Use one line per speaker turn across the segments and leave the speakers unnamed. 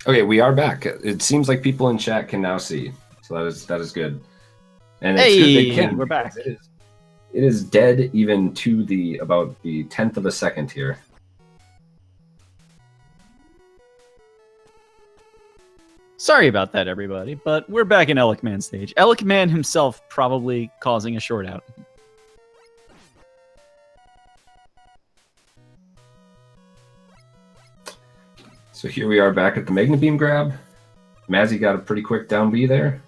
Okay, we are back. It seems like people in chat can now see, so that is good. And it's good they can.
We're back.
It is dead even to about the 10th of a second here.
Sorry about that, everybody, but we're back in Elikman stage. Elikman himself probably causing a short out.
So here we are back at the Magnet Beam grab. Mazzy got a pretty quick down B there.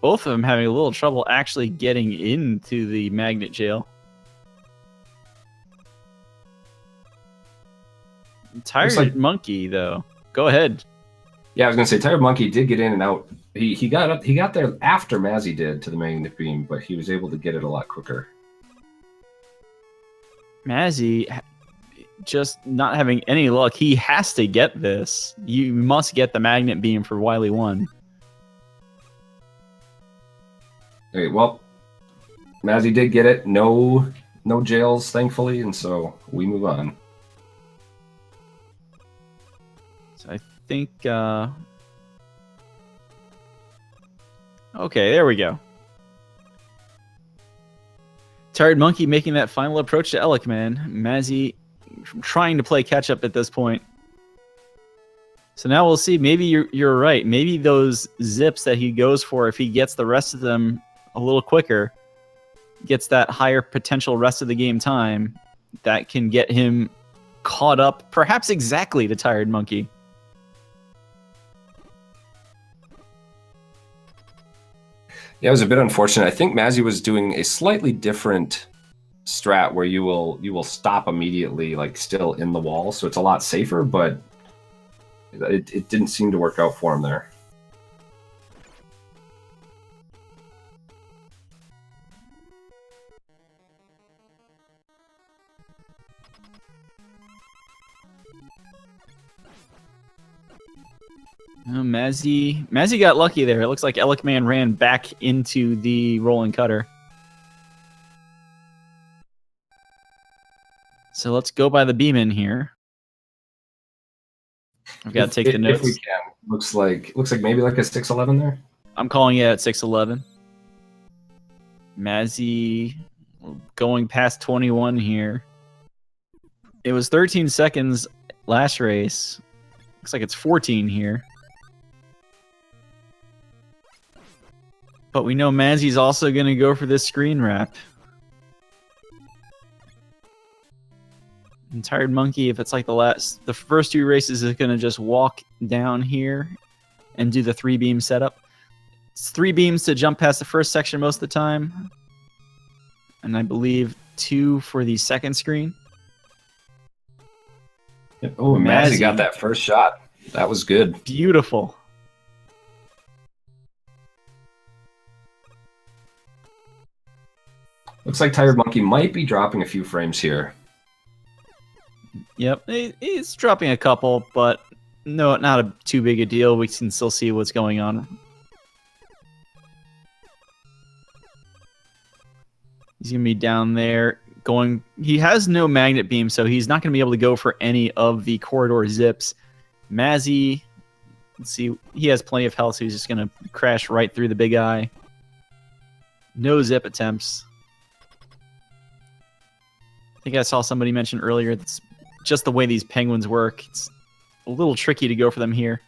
Both of them having a little trouble actually getting into the magnet jail. T1redMonkey, though. Go ahead.
Yeah, I was gonna say T1redMonkey did get in and out. He got there after Mazzy did to the Magnet Beam, but he was able to get it a lot quicker.
Mazzy just not having any luck. He has to get this. You must get the Magnet Beam for Wily 1.
Okay, well, Mazzy did get it. No jails, thankfully, and so we move on.
So I think... Okay, there we go. T1redMonkey making that final approach to Elikman. Mazzy trying to play catch-up at this point. So now we'll see. Maybe you're right. Maybe those zips that he goes for, if he gets the rest of them a little quicker, gets that higher potential rest of the game time, that can get him caught up, perhaps exactly to T1redMonkey.
Yeah, it was a bit unfortunate. I think Mazzy was doing a slightly different strat where you will stop immediately, like still in the wall, so it's a lot safer, but it didn't seem to work out for him there.
Mazzy got lucky there. It looks like Elikman ran back into the rolling cutter. So let's go by the beam in here. I've got to take the notes.
If we can. Looks like maybe like a 611 there.
I'm calling it at 611. Mazzy going past 21 here. It was 13 seconds last race. Looks like it's 14 here. But we know Mazzy's also going to go for this screen wrap. And T1redMonkey, if it's like the first two races, is going to just walk down here and do the 3-beam setup. It's 3 beams to jump past the first section most of the time. And I believe 2 for the second screen.
Yep. Oh, Mazzy got that first shot. That was good.
Beautiful.
Looks like T1redMonkey might be dropping a few frames here.
Yep, he's dropping a couple, but no, not too big a deal. We can still see what's going on. He's going to be down there going... He has no magnet beam, so he's not going to be able to go for any of the corridor zips. Mazzy, let's see, he has plenty of health, so he's just going to crash right through the big eye. No zip attempts. I think I saw somebody mention earlier that's just the way these penguins work. It's a little tricky to go for them here.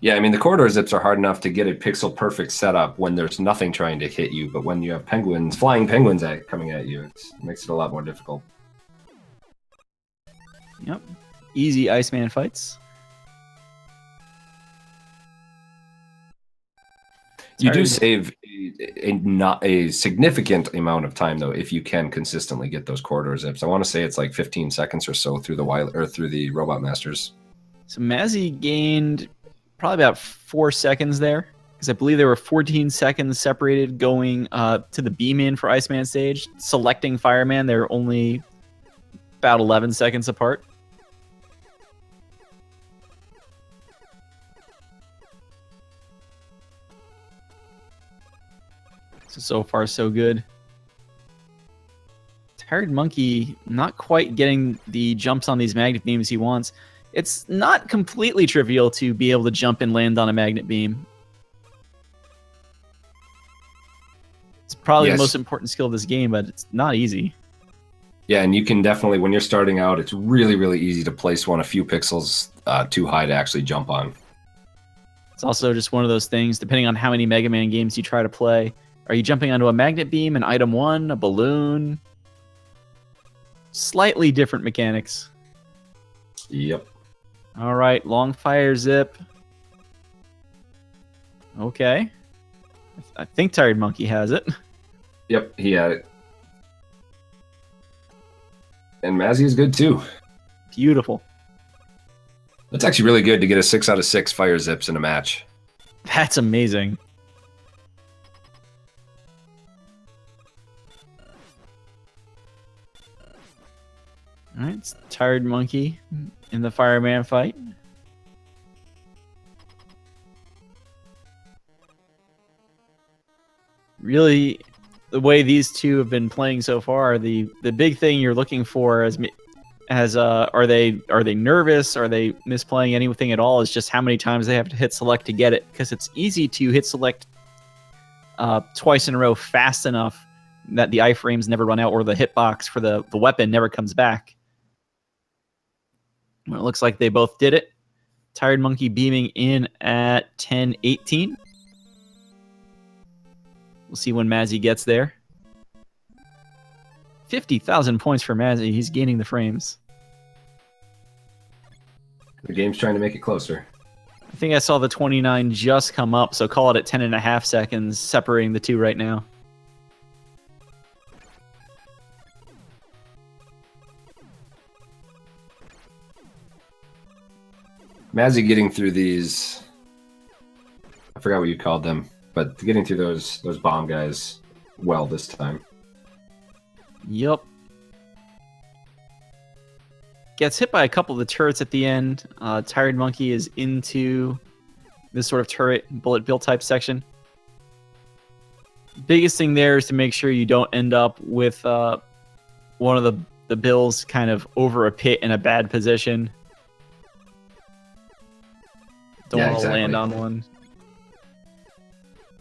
Yeah, I mean, the corridor zips are hard enough to get a pixel-perfect setup when there's nothing trying to hit you, but when you have penguins, flying penguins coming at you, it makes it a lot more difficult.
Yep. Easy Iceman fights.
You do save not a significant amount of time, though, if you can consistently get those corridor zips. I want to say it's like 15 seconds or so through the Robot Masters.
So Mazzy gained probably about 4 seconds there, because I believe there were 14 seconds separated going to the beam-in for Iceman stage. Selecting Fireman, they're only about 11 seconds apart. So far, so good. T1redMonkey not quite getting the jumps on these magnet beams he wants. It's not completely trivial to be able to jump and land on a magnet beam. It's probably the most important skill of this game, but it's not easy.
Yeah, and you can definitely, when you're starting out, it's really, really easy to place one a few pixels too high to actually jump on.
It's also just one of those things, depending on how many Mega Man games you try to play. Are you jumping onto a magnet beam, an item 1, a balloon? Slightly different mechanics.
Yep.
All right, long fire zip. Okay. I think T1redMonkey has it.
Yep, he had it. And Mazzy is good too.
Beautiful.
That's actually really good to get a 6 out of 6 fire zips in a match.
That's amazing. All right, it's T1redMonkey in the fireman fight. Really, the way these two have been playing so far, the big thing you're looking for as are they nervous? Are they misplaying anything at all? Is just how many times they have to hit select to get it, because it's easy to hit select twice in a row fast enough that the iframes never run out, or the hitbox for the weapon never comes back. Well, it looks like they both did it. T1redMonkey beaming in at 10:18. We'll see when Mazzy gets there. 50,000 points for Mazzy. He's gaining the frames.
The game's trying to make it closer.
I think I saw the 29 just come up, so call it at 10.5 seconds, separating the two right now.
Mazzy getting through these, I forgot what you called them, but getting through those bomb guys well this time.
Yup. Gets hit by a couple of the turrets at the end. T1redMonkey is into this sort of turret bullet bill type section. Biggest thing there is to make sure you don't end up with one of the bills kind of over a pit in a bad position. Don't want to land on one.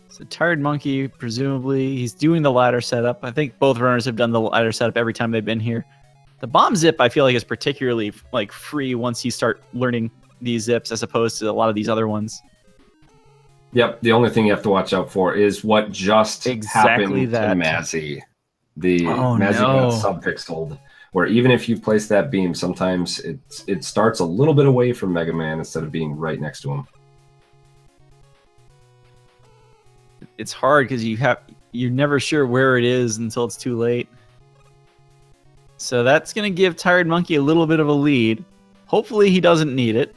So T1redMonkey, presumably, he's doing the ladder setup. I think both runners have done the ladder setup every time they've been here. The bomb zip, I feel like, is particularly free once you start learning these zips, as opposed to a lot of these other ones.
Yep, the only thing you have to watch out for is what just happened to Mazzy. Mazzy got subpixeled, where even if you place that beam, sometimes it starts a little bit away from Mega Man instead of being right next to him.
It's hard because you're never sure where it is until it's too late. So that's going to give T1redMonkey a little bit of a lead. Hopefully he doesn't need it.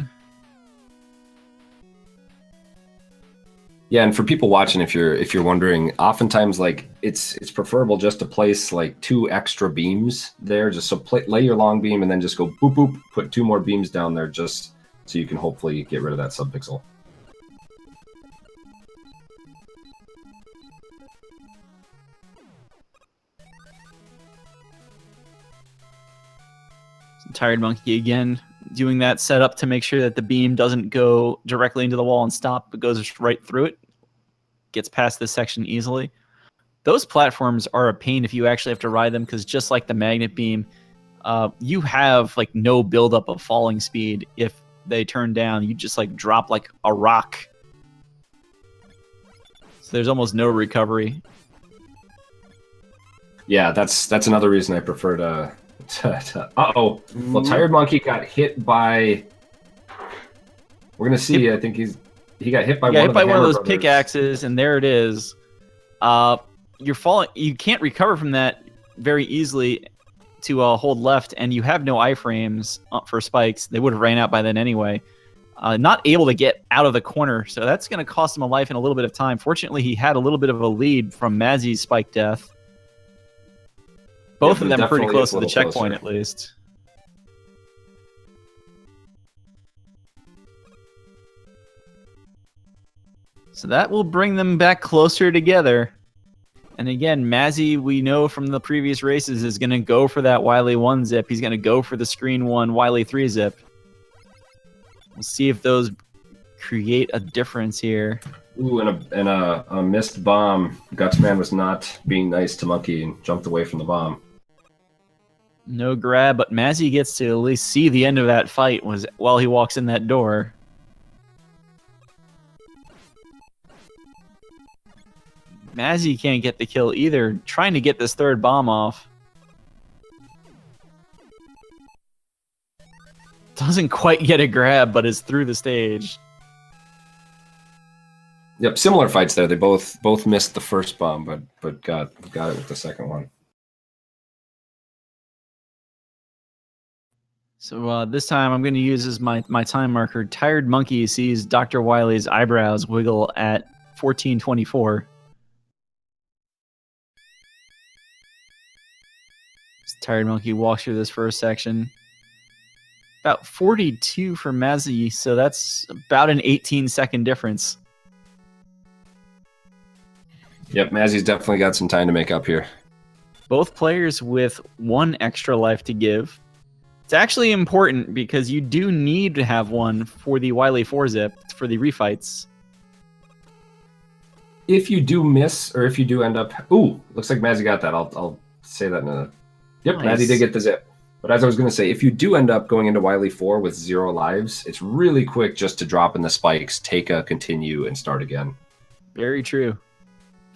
Yeah, and for people watching, if you're wondering, oftentimes it's preferable just to place 2 extra beams there, just so lay your long beam and then just go boop boop, put 2 more beams down there just so you can hopefully get rid of that subpixel.
T1redMonkey again doing that setup to make sure that the beam doesn't go directly into the wall and stop, but goes right through it. Gets past this section easily. Those platforms are a pain if you actually have to ride them, because just like the magnet beam, you have no buildup of falling speed. If they turn down, you just drop like a rock. So there's almost no recovery. Yeah,
that's another reason I prefer to uh-oh. Well, T1redMonkey got hit by... We're going to see. I think he got hit by one of those
pickaxes, and there it is. You're falling. You can't recover from that very easily to hold left, and you have no iframes for spikes. They would have ran out by then anyway. not able to get out of the corner, so that's going to cost him a life and a little bit of time. Fortunately, he had a little bit of a lead from Mazzy's spike death. Both of them pretty close to the checkpoint, at least. So that will bring them back closer together. And again, Mazzy, we know from the previous races, is going to go for that Wily 1 zip. He's going to go for the Screen 1 Wily 3 zip. We'll see if those create a difference here.
Ooh, and a missed bomb. Gutsman was not being nice to Monkey and jumped away from the bomb.
No grab, but Mazzy gets to at least see the end of that fight while he walks in that door. Mazzy can't get the kill either, trying to get this third bomb off. Doesn't quite get a grab, but is through the stage.
Yep, similar fights there. They both missed the first bomb, but got it with the second one.
So this time I'm going to use as my time marker. Tired Monkey sees Dr. Wily's eyebrows wiggle at 14:24. Tired Monkey walks through this first section. About 42 for Mazzy, so that's about an 18-second difference.
Yep, Mazzy's definitely got some time to make up here.
Both players with 1 extra life to give. It's actually important because you do need to have one for the Wily 4 zip for the refights.
If you do miss, or if you do end up... Ooh, looks like Mazzy got that. I'll say that in a... Yep, nice. Mazzy did get the zip. But as I was going to say, if you do end up going into Wily 4 with 0 lives, it's really quick just to drop in the spikes, take a continue, and start again.
Very true.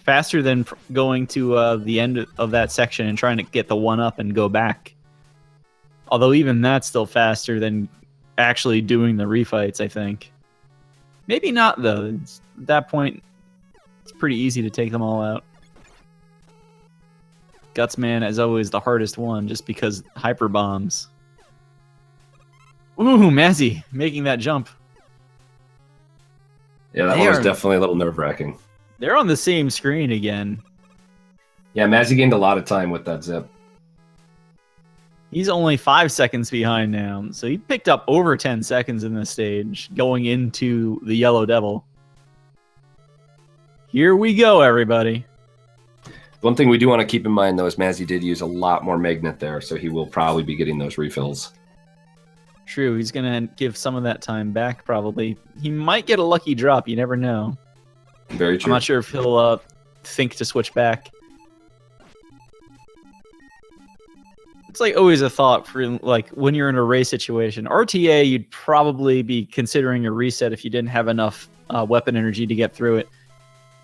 Faster than going to the end of that section and trying to get the 1-up and go back. Although even that's still faster than actually doing the refights, I think. Maybe not, though. At that point, it's pretty easy to take them all out. Gutsman, as always, the hardest one, just because hyper bombs. Ooh, Mazzy making that jump.
Yeah, that one was definitely a little nerve-wracking.
They're on the same screen again.
Yeah, Mazzy gained a lot of time with that zip.
He's only 5 seconds behind now, so he picked up over 10 seconds in this stage, going into the Yellow Devil. Here we go, everybody.
One thing we do want to keep in mind, though, is Mazzy did use a lot more magnet there, so he will probably be getting those refills.
True, he's going to give some of that time back, probably. He might get a lucky drop, you never know.
Very true.
I'm not sure if he'll think to switch back. It's like always a thought for like when you're in a race situation. RTA, you'd probably be considering a reset if you didn't have enough weapon energy to get through it.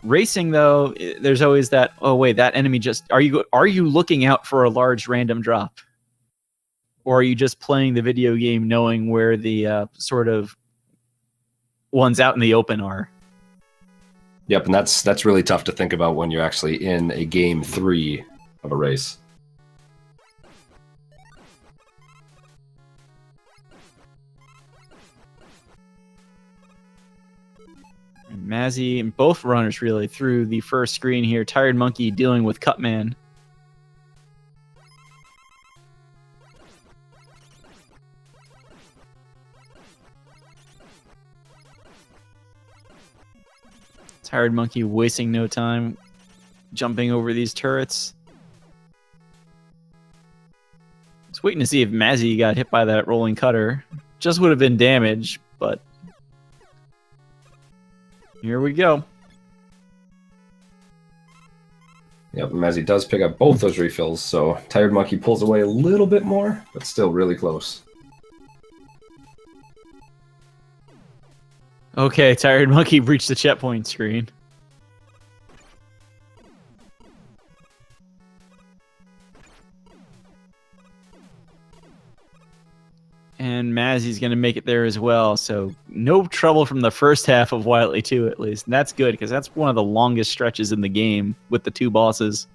Racing, though, there's always that, oh wait, that enemy just... Are you looking out for a large random drop? Or are you just playing the video game knowing where the sort of ones out in the open are?
Yep, and that's really tough to think about when you're actually in a game 3 of a race.
Mazzy and both runners really through the first screen here. Tired Monkey dealing with Cutman. Tired Monkey wasting no time jumping over these turrets. Just waiting to see if Mazzy got hit by that rolling cutter. Just would have been damage, but here we go.
Yep, Mazzy does pick up both those refills, so Tired Monkey pulls away a little bit more, but still really close.
Okay, Tired Monkey reached the checkpoint screen. And Mazzy's going to make it there as well, so no trouble from the first half of Wily 2 at least. And that's good, because that's one of the longest stretches in the game with the 2 bosses.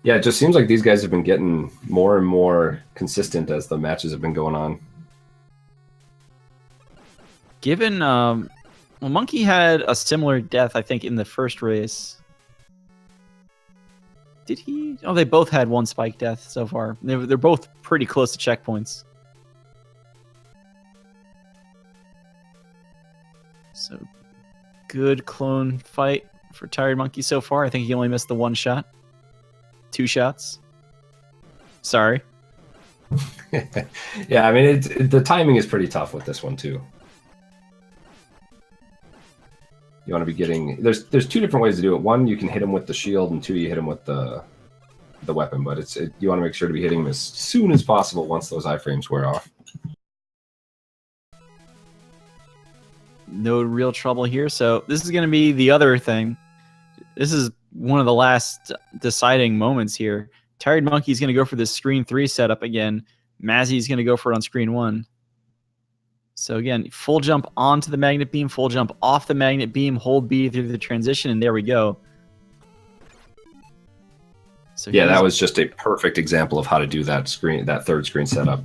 Yeah, it just seems like these guys have been getting more and more consistent as the matches have been going on.
Given, well, Monkey had a similar death, I think, in the first race. Did he? Oh, they both had one spike death so far. They're both pretty close to checkpoints. So, good clone fight for Tired Monkey so far. I think he only missed the one shot. 2 shots. Sorry.
Yeah, I mean, the timing is pretty tough with this one, too. You want to be getting... There's 2 different ways to do it. One, you can hit him with the shield, and 2, you hit him with the weapon. But you want to make sure to be hitting him as soon as possible once those iframes wear off.
No real trouble here. So this is going to be the other thing. This is one of the last deciding moments here. Tired Monkey's going to go for this screen 3 setup again. Mazzy's going to go for it on screen 1. So again, full jump onto the magnet beam, full jump off the magnet beam, hold B through the transition, and there we go. So
yeah, that was just a perfect example of how to do that third screen setup.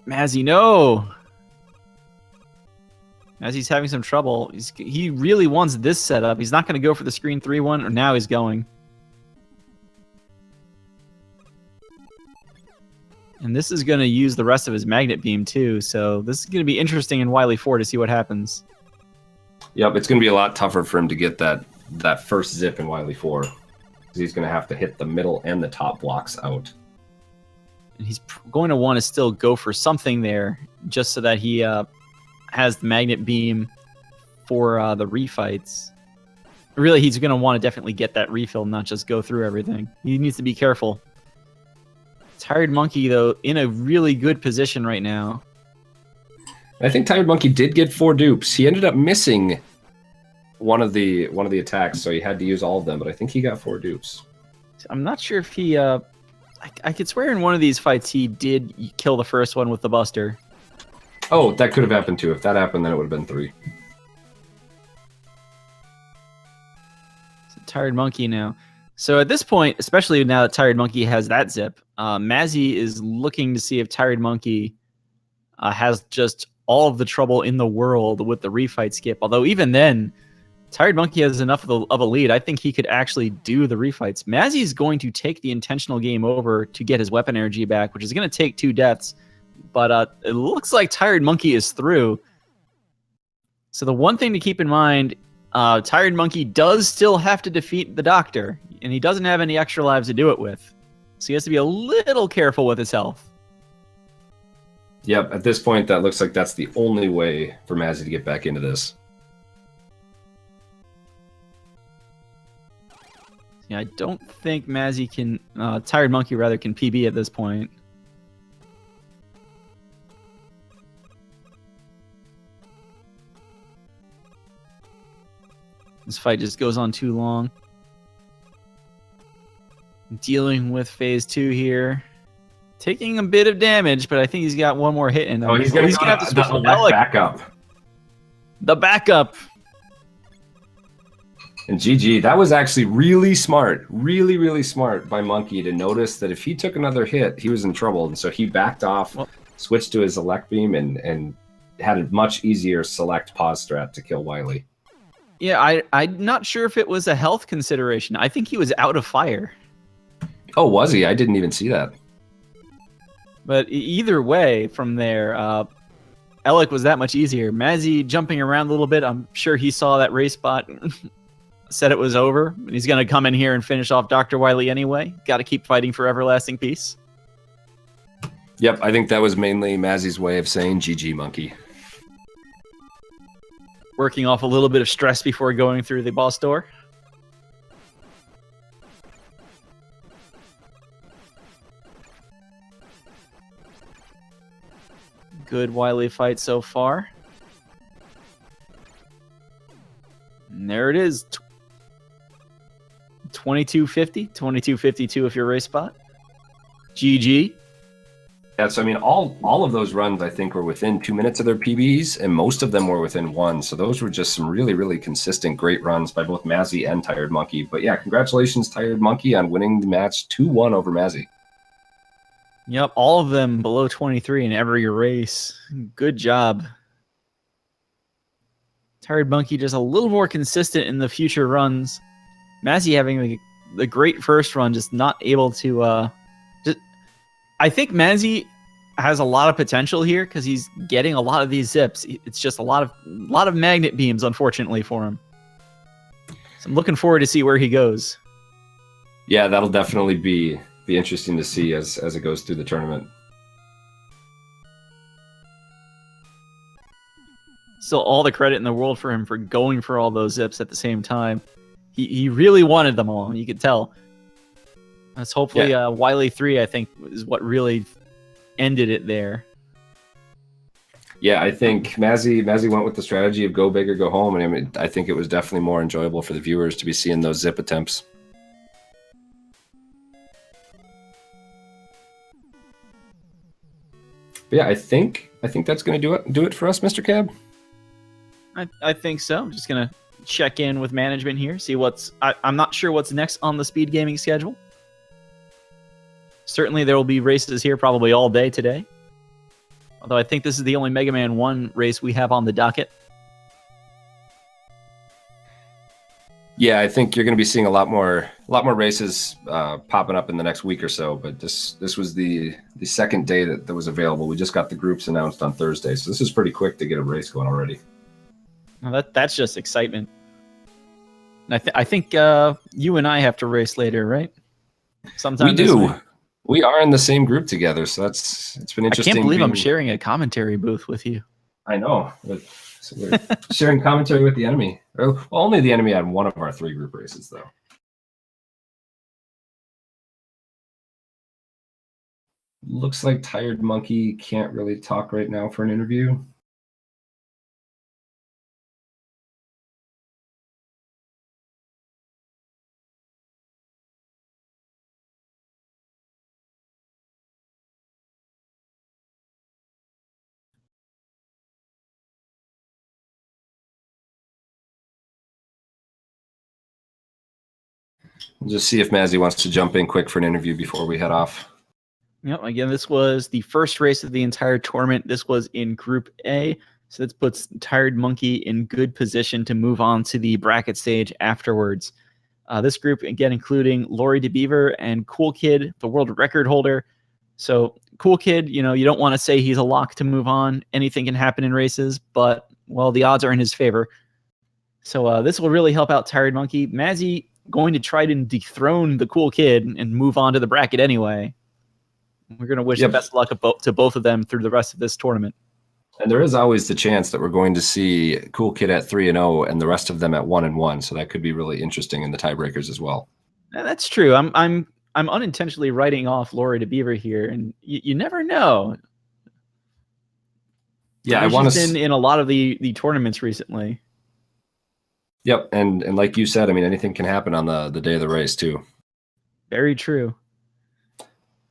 Mazzy, no! Mazzy's having some trouble. He really wants this setup. He's not going to go for the screen 3 one, or now he's going. And this is going to use the rest of his magnet beam too, so this is going to be interesting in Wily 4 to see what happens.
Yep, it's going to be a lot tougher for him to get that first zip in Wily 4. Because he's going to have to hit the middle and the top blocks out.
And he's going to want to still go for something there, just so that he has the magnet beam for the refights. Really, he's going to want to definitely get that refill, not just go through everything. He needs to be careful. Tired Monkey, though, in a really good position right now.
I think Tired Monkey did get 4 dupes. He ended up missing one of the attacks, so he had to use all of them, but I think he got 4 dupes.
I'm not sure if he... I could swear in one of these fights he did kill the first one with the Buster.
Oh, that could have happened too. If that happened, then it would have been 3.
So Tired Monkey now. So at this point, especially now that Tired Monkey has that zip, Mazzy is looking to see if Tired Monkey has just all of the trouble in the world with the refight skip. Although even then, Tired Monkey has enough of a lead. I think he could actually do the refights. Mazzy is going to take the intentional game over to get his weapon energy back, which is going to take 2 deaths. But it looks like Tired Monkey is through. So the one thing to keep in mind, Tired Monkey does still have to defeat the Doctor, and he doesn't have any extra lives to do it with. So he has to be a little careful with his health.
Yep, at this point, that looks like that's the only way for Mazzy to get back into this.
Yeah, I don't think Mazzy can... Tired Monkey, rather, can PB at this point. This fight just goes on too long. Dealing with phase 2 here. Taking a bit of damage, but I think he's got one more hit in him.
Oh, he's gonna
have to switch
the
to Alec.
backup.
The backup.
And GG, that was actually really smart. Really, really smart by Monkey to notice that if he took another hit, he was in trouble. And so he backed off, switched to his elect beam, and had a much easier select pause strat to kill Wily.
Yeah, I'm not sure if it was a health consideration. I think he was out of fire.
Oh, was he? I didn't even see that.
But either way, from there, Alec was that much easier. Mazzy jumping around a little bit. I'm sure he saw that race spot, said it was over. And he's going to come in here and finish off Dr. Wily anyway. Got to keep fighting for everlasting peace.
Yep, I think that was mainly Mazzy's way of saying GG, Monkey.
Working off a little bit of stress before going through the boss door. Good Wily fight so far. And there it is. 2250, 2252 if you're race spot. GG.
Yeah, so I mean, all of those runs I think were within 2 minutes of their PBs, and most of them were within one. So those were just some really, really consistent, great runs by both Mazzy and Tired Monkey. But yeah, congratulations, Tired Monkey, on winning the match 2-1 over Mazzy.
Yep, all of them below 23 in every race. Good job. Tired Monkey just a little more consistent in the future runs. Mazzy having the great first run, just not able to. I think Mazzy has a lot of potential here because he's getting a lot of these zips. It's just a lot of magnet beams, unfortunately, for him. So I'm looking forward to see where he goes.
Yeah, that'll definitely be interesting to see as it goes through the tournament.
Still, all the credit in the world for him for going for all those zips at the same time. He really wanted them all. You could tell. That's hopefully Wiley 3, I think, is what really ended it there.
Yeah, I think Mazzy went with the strategy of go big or go home, and I mean, I think it was definitely more enjoyable for the viewers to be seeing those zip attempts. But yeah, I think that's going to do it for us, Mr. Cab.
I think so. I'm just gonna check in with management here, see what's. I'm not sure what's next on the speed gaming schedule. Certainly, there will be races here probably all day today. Although I think this is the only Mega Man 1 race we have on the docket.
Yeah, I think you're going to be seeing a lot more races popping up in the next week or so. But this was the second day that was available. We just got the groups announced on Thursday, so this is pretty quick to get a race going already.
Well, that's just excitement. And I think you and I have to race later, right? Sometime
we do. We are in the same group together, so it's been interesting.
I can't believe I'm sharing a commentary booth with you.
I know. So we're sharing commentary with the enemy. Well, only the enemy had one of our 3 group races, though. Looks like Tired Monkey can't really talk right now for an interview. We'll just see if Mazzy wants to jump in quick for an interview before we head off.
Yep, again, this was the first race of the entire tournament. This was in Group A, so this puts Tired Monkey in good position to move on to the bracket stage afterwards. This group, again, including Lori DeBeaver and Cool Kid, the world record holder. So Cool Kid, you don't want to say he's a lock to move on. Anything can happen in races, but, well, the odds are in his favor. So this will really help out Tired Monkey. Mazzy going to try to dethrone the Cool Kid and move on to the bracket anyway. We're going to wish the best luck to both of them through the rest of this tournament.
And there is always the chance that we're going to see Cool Kid at 3-0 and the rest of them at 1-1. So that could be really interesting in the tiebreakers as well.
Yeah, that's true. I'm unintentionally writing off Lori DeBeaver here, and you never know.
Yeah, I want
to in a lot of the tournaments recently.
Yep, and like you said, I mean, anything can happen on the day of the race too.
Very true.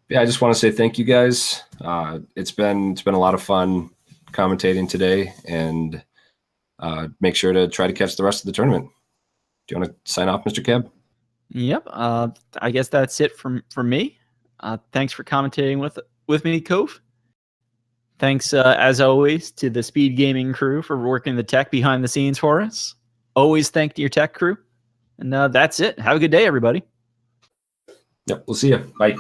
Yeah, I just want to say thank you guys. It's been a lot of fun commentating today, and make sure to try to catch the rest of the tournament. Do you want to sign off, Mr. Cab?
Yep. I guess that's it from me. Thanks for commentating with me, Cove. Thanks, as always, to the Speed Gaming crew for working the tech behind the scenes for us. Always thank your tech crew. And that's it. Have a good day, everybody.
Yep, we'll see you. Bye.